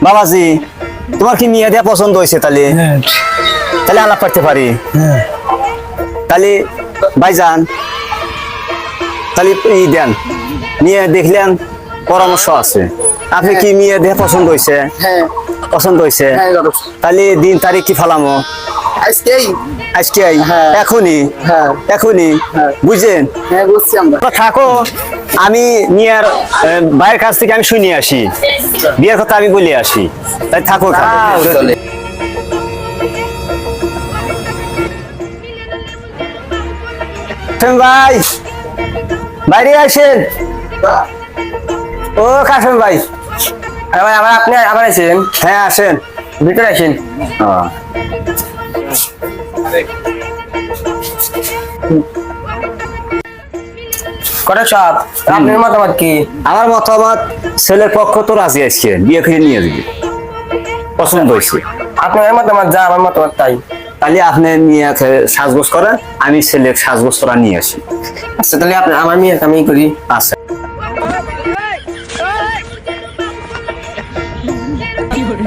বাবাজি তোমার কি মেয়ে দেয়া পছন্দ হয়েছে? তাহলে তাহলে আলাপ করতে পারি। তাহলে ভাইজান তাহলে ই দেন, মেয়ে দেখলেন, পরামর্শ আছে। আপনি কি মেয়ে দেয়া পছন্দ হয়েছে? হ্যাঁ পছন্দ হয়েছে? হ্যাঁ দাদু তাহলে দিন তারিখ কি ফালামো? আজকেই আজকে হ্যাঁ। এখনই হ্যাঁ এখনই হ্যাঁ। বুঝছেন? হ্যাঁ বুঝছি আমরা। তোমরা থাকো, আমি মিয়ার ভাইয়ের কাছ থেকে আমি শুনে আসি, বিয়ের কথা আমি বলে আসি। তাই থাকো এখানে। কাশেম ভাই, বাইরে আসেন। ও কাশেম ভাই, আবার আবার আপনি আবার আছেন? হ্যাঁ আসেন। ভিতরে আসেন। কটা সব আপনার মতামত কি? আমার মতামত, ছেলের পক্ষ তো রাজি আসছে, বিয়ে করে নিয়ে যাবে, পছন্দ হয়েছে। আপনার মতামত যা, আমার মতামত তাই। তাহলে আপনি মেয়েকে সাজগোজ করেন, আমি ছেলের সাজগোজ করা নিয়ে আসি। আচ্ছা তাহলে আপনি আমার মেয়ে আমি করি। আচ্ছা। কি hore